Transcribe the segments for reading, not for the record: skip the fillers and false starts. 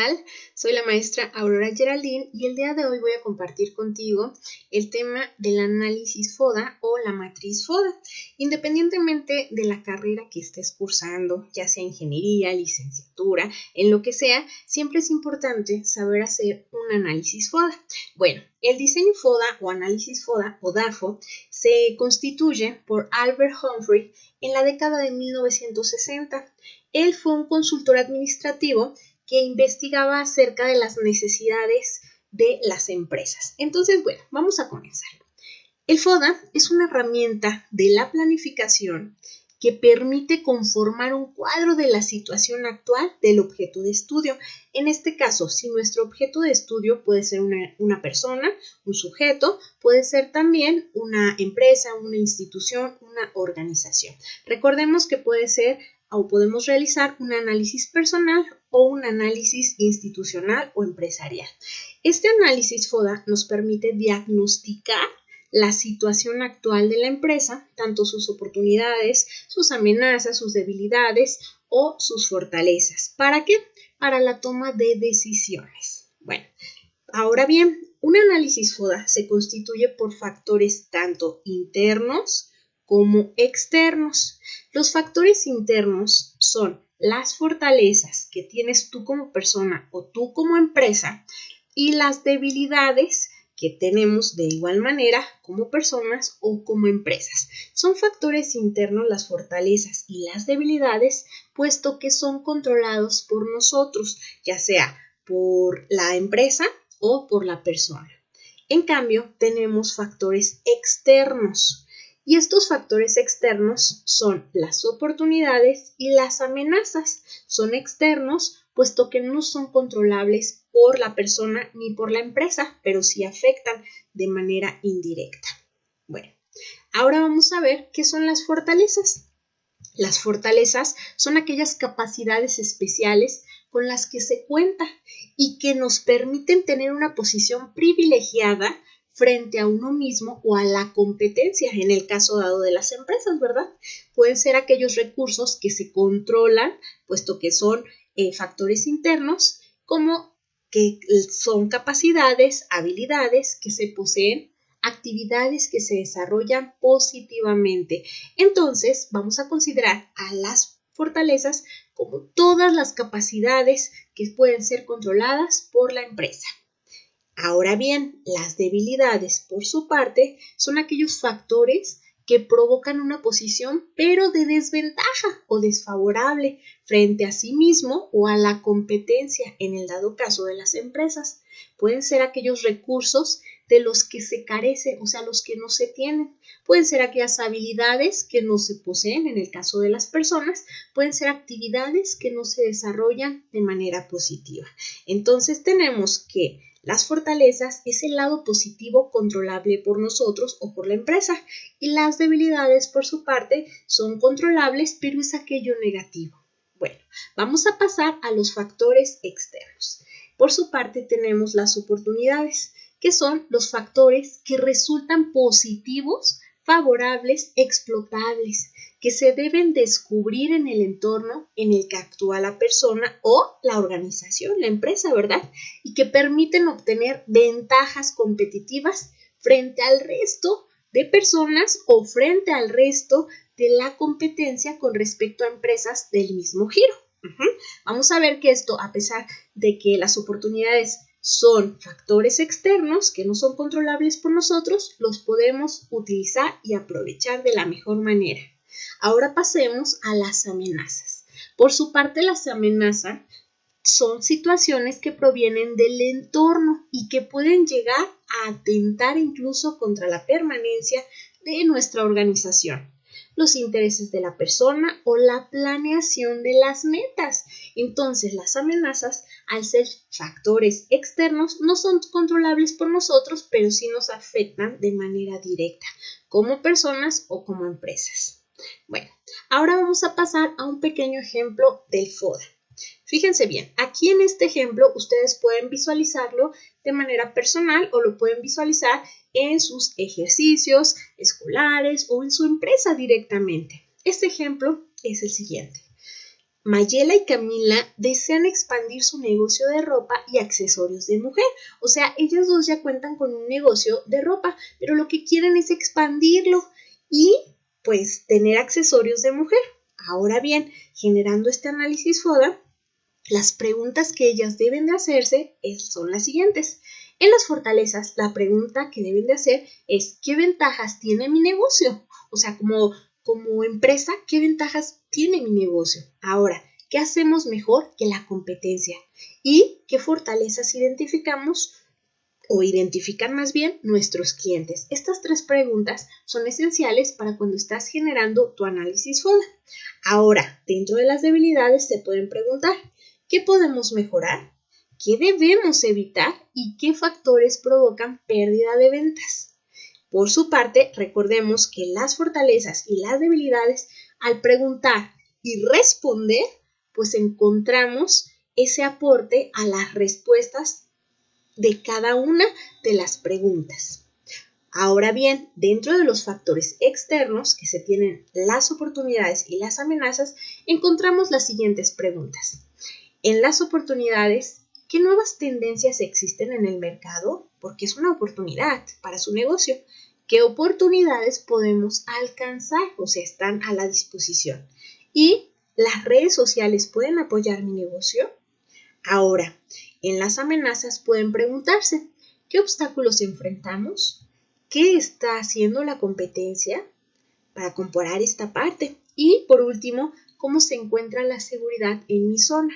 tal? Soy la maestra Aurora Geraldine y el día de hoy voy a compartir contigo el tema del análisis FODA o la matriz FODA. Independientemente de la carrera que estés cursando, ya sea ingeniería, licenciatura, en lo que sea, siempre es importante saber hacer un análisis FODA. Bueno, el diseño FODA o análisis FODA o DAFO se constituye por Albert Humphrey en la década de 1960. Él fue un consultor administrativo que investigaba acerca de las necesidades de las empresas. Entonces, bueno, vamos a comenzar. El FODA es una herramienta de la planificación que permite conformar un cuadro de la situación actual del objeto de estudio. En este caso, si nuestro objeto de estudio puede ser una persona, un sujeto, puede ser también una empresa, una institución, una organización. Recordemos que puede ser o podemos realizar un análisis personal o un análisis institucional o empresarial. Este análisis FODA nos permite diagnosticar la situación actual de la empresa, tanto sus oportunidades, sus amenazas, sus debilidades o sus fortalezas. ¿Para qué? Para la toma de decisiones. Bueno, ahora bien, un análisis FODA se constituye por factores tanto internos como externos. Los factores internos son las fortalezas que tienes tú como persona o tú como empresa y las debilidades que tenemos de igual manera como personas o como empresas. Son factores internos las fortalezas y las debilidades, puesto que son controlados por nosotros, ya sea por la empresa o por la persona. En cambio, tenemos factores externos. Y estos factores externos son las oportunidades y las amenazas. Son externos, puesto que no son controlables por la persona ni por la empresa, pero sí afectan de manera indirecta. Bueno, ahora vamos a ver qué son las fortalezas. Las fortalezas son aquellas capacidades especiales con las que se cuenta y que nos permiten tener una posición privilegiada frente a uno mismo o a la competencia, en el caso dado de las empresas, ¿verdad? Pueden ser aquellos recursos que se controlan, puesto que son factores internos, como que son capacidades, habilidades que se poseen, actividades que se desarrollan positivamente. Entonces, vamos a considerar a las fortalezas como todas las capacidades que pueden ser controladas por la empresa. Ahora bien, las debilidades, por su parte, son aquellos factores que provocan una posición, pero de desventaja o desfavorable frente a sí mismo o a la competencia, en el dado caso de las empresas. Pueden ser aquellos recursos de los que se carece, o sea, los que no se tienen. Pueden ser aquellas habilidades que no se poseen, en el caso de las personas. Pueden ser actividades que no se desarrollan de manera positiva. Entonces, tenemos que las fortalezas es el lado positivo controlable por nosotros o por la empresa, y las debilidades, por su parte, son controlables, pero es aquello negativo. Bueno, vamos a pasar a los factores externos. Por su parte, tenemos las oportunidades, que son los factores que resultan positivos, favorables, explotables, que se deben descubrir en el entorno en el que actúa la persona o la organización, la empresa, ¿verdad? Y que permiten obtener ventajas competitivas frente al resto de personas o frente al resto de la competencia con respecto a empresas del mismo giro. Vamos a ver que esto, a pesar de que las oportunidades son factores externos que no son controlables por nosotros, los podemos utilizar y aprovechar de la mejor manera. Ahora pasemos a las amenazas. Por su parte, las amenazas son situaciones que provienen del entorno y que pueden llegar a atentar incluso contra la permanencia de nuestra organización, los intereses de la persona o la planeación de las metas. Entonces, las amenazas, al ser factores externos, no son controlables por nosotros, pero sí nos afectan de manera directa, como personas o como empresas. Bueno, ahora vamos a pasar a un pequeño ejemplo del FODA. Fíjense bien, aquí en este ejemplo ustedes pueden visualizarlo de manera personal o lo pueden visualizar en sus ejercicios escolares o en su empresa directamente. Este ejemplo es el siguiente. Mayela y Camila desean expandir su negocio de ropa y accesorios de mujer. O sea, ellas dos ya cuentan con un negocio de ropa, pero lo que quieren es expandirlo y pues tener accesorios de mujer. Ahora bien, generando este análisis FODA, las preguntas que ellas deben de hacerse son las siguientes. En las fortalezas, la pregunta que deben de hacer es ¿qué ventajas tiene mi negocio? O sea, como empresa, ¿qué ventajas tiene mi negocio? Ahora, ¿qué hacemos mejor que la competencia? ¿Y qué fortalezas identificamos o identifican más bien nuestros clientes? Estas 3 preguntas son esenciales para cuando estás generando tu análisis FODA. Ahora, dentro de las debilidades se pueden preguntar ¿qué podemos mejorar? ¿Qué debemos evitar? ¿Y qué factores provocan pérdida de ventas? Por su parte, recordemos que las fortalezas y las debilidades, al preguntar y responder, pues encontramos ese aporte a las respuestas de cada una de las preguntas. Ahora bien, dentro de los factores externos que se tienen las oportunidades y las amenazas, encontramos las siguientes preguntas. En las oportunidades, ¿qué nuevas tendencias existen en el mercado? Porque es una oportunidad para su negocio. ¿Qué oportunidades podemos alcanzar? O sea, están a la disposición. ¿Y las redes sociales pueden apoyar mi negocio? Ahora, en las amenazas pueden preguntarse, ¿qué obstáculos enfrentamos? ¿Qué está haciendo la competencia para comparar esta parte? Y por último, ¿cómo se encuentra la seguridad en mi zona?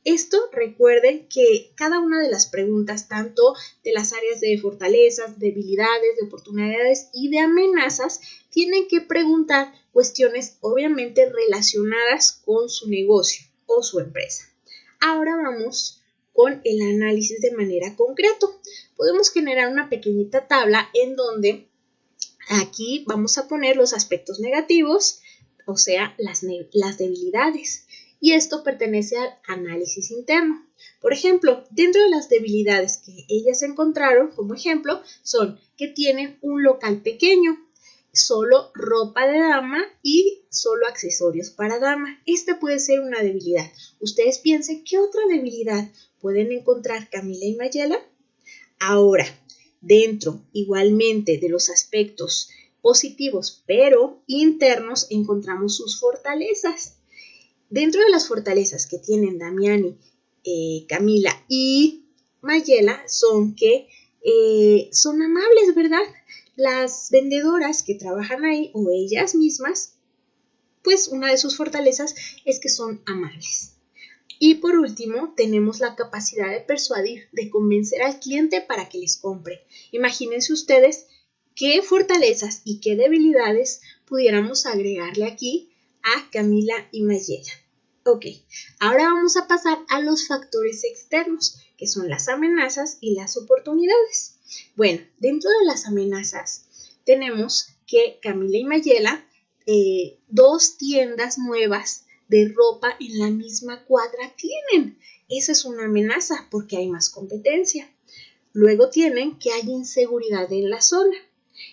Esto recuerden que cada una de las preguntas, tanto de las áreas de fortalezas, debilidades, de oportunidades y de amenazas, tienen que preguntar cuestiones obviamente relacionadas con su negocio o su empresa. Ahora vamos con el análisis de manera concreta. Podemos generar una pequeñita tabla en donde aquí vamos a poner los aspectos negativos, o sea, las debilidades. Y esto pertenece al análisis interno. Por ejemplo, dentro de las debilidades que ellas encontraron, como ejemplo, son que tienen un local pequeño, solo ropa de dama y solo accesorios para dama. Esta puede ser una debilidad. Ustedes piensen, ¿qué otra debilidad pueden encontrar Camila y Mayela? Ahora, dentro igualmente de los aspectos positivos pero internos encontramos sus fortalezas. Dentro de las fortalezas que tienen Damiani, Camila y Mayela son que son amables, ¿verdad? Las vendedoras que trabajan ahí o ellas mismas, pues una de sus fortalezas es que son amables. Y por último, tenemos la capacidad de persuadir, de convencer al cliente para que les compre. Imagínense ustedes qué fortalezas y qué debilidades pudiéramos agregarle aquí a Camila y Mayela. Ok, ahora vamos a pasar a los factores externos, que son las amenazas y las oportunidades. Bueno, dentro de las amenazas tenemos que Camila y Mayela, 2 tiendas nuevas de ropa en la misma cuadra tienen. Esa es una amenaza porque hay más competencia. Luego tienen que hay inseguridad en la zona.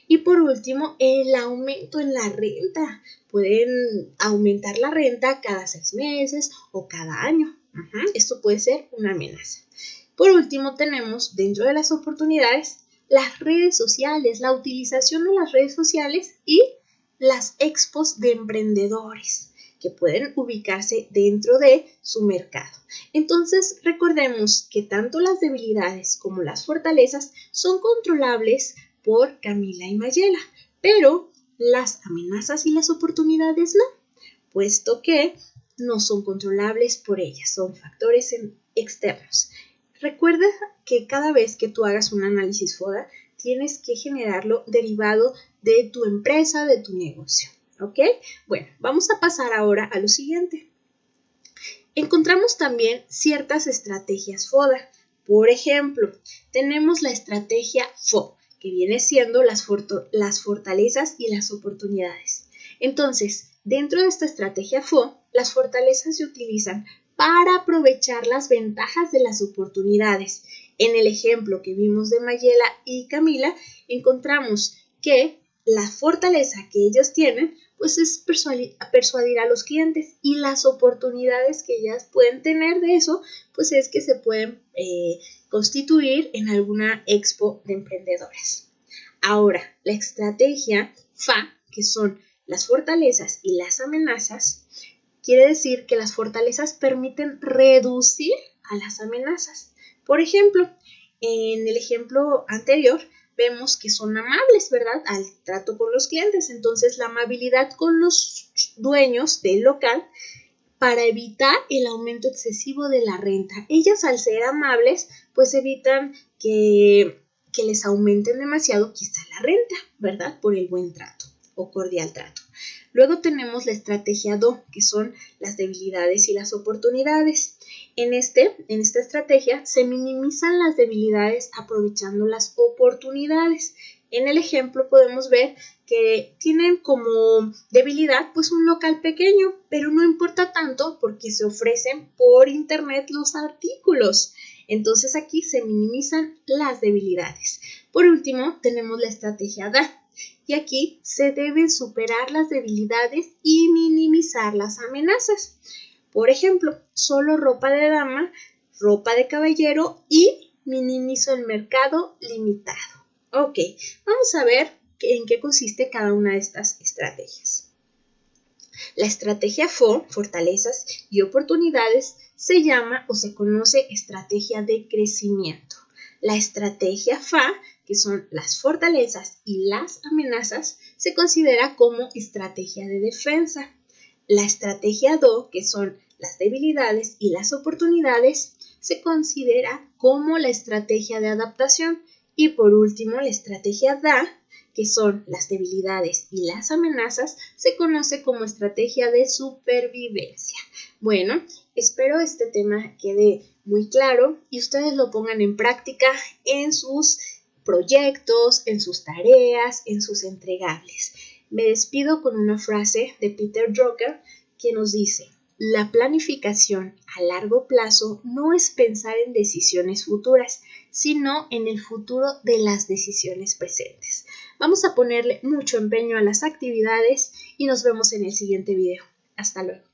Y por último, el aumento en la renta. Pueden aumentar la renta cada 6 meses o cada año. Esto puede ser una amenaza. Por último, tenemos dentro de las oportunidades las redes sociales, la utilización de las redes sociales y las expos de emprendedores que pueden ubicarse dentro de su mercado. Entonces, recordemos que tanto las debilidades como las fortalezas son controlables por Camila y Mayela, pero las amenazas y las oportunidades no, puesto que no son controlables por ellas, son factores externos. Recuerda que cada vez que tú hagas un análisis FODA, tienes que generarlo derivado de tu empresa, de tu negocio. ¿Ok? Bueno, vamos a pasar ahora a lo siguiente. Encontramos también ciertas estrategias FODA. Por ejemplo, tenemos la estrategia FO, que viene siendo las fortalezas y las oportunidades. Entonces, dentro de esta estrategia FO, las fortalezas se utilizan para aprovechar las ventajas de las oportunidades. En el ejemplo que vimos de Mayela y Camila, encontramos que la fortaleza que ellos tienen pues es persuadir a los clientes, y las oportunidades que ellas pueden tener de eso, pues es que se pueden constituir en alguna expo de emprendedores. Ahora, la estrategia FA, que son las fortalezas y las amenazas, quiere decir que las fortalezas permiten reducir a las amenazas. Por ejemplo, en el ejemplo anterior vemos que son amables, ¿verdad?, al trato con los clientes. Entonces, la amabilidad con los dueños del local para evitar el aumento excesivo de la renta. Ellas, al ser amables, pues evitan que les aumenten demasiado quizá la renta, ¿verdad?, por el buen trato o cordial trato. Luego tenemos la estrategia DO, que son las debilidades y las oportunidades. En esta estrategia se minimizan las debilidades aprovechando las oportunidades. En el ejemplo podemos ver que tienen como debilidad pues un local pequeño, pero no importa tanto porque se ofrecen por internet los artículos. Entonces aquí se minimizan las debilidades. Por último, tenemos la estrategia DA. Y aquí se deben superar las debilidades y minimizar las amenazas. Por ejemplo, solo ropa de dama, ropa de caballero y minimizo el mercado limitado. Ok, vamos a ver en qué consiste cada una de estas estrategias. La estrategia FO, fortalezas y oportunidades, se llama o se conoce estrategia de crecimiento. La estrategia FA, que son las fortalezas y las amenazas, se considera como estrategia de defensa. La estrategia DO, que son las debilidades y las oportunidades, se considera como la estrategia de adaptación. Y por último, la estrategia DA, que son las debilidades y las amenazas, se conoce como estrategia de supervivencia. Bueno, espero este tema quede muy claro y ustedes lo pongan en práctica en sus proyectos, en sus tareas, en sus entregables. Me despido con una frase de Peter Drucker que nos dice: la planificación a largo plazo no es pensar en decisiones futuras, sino en el futuro de las decisiones presentes. Vamos a ponerle mucho empeño a las actividades y nos vemos en el siguiente video. Hasta luego.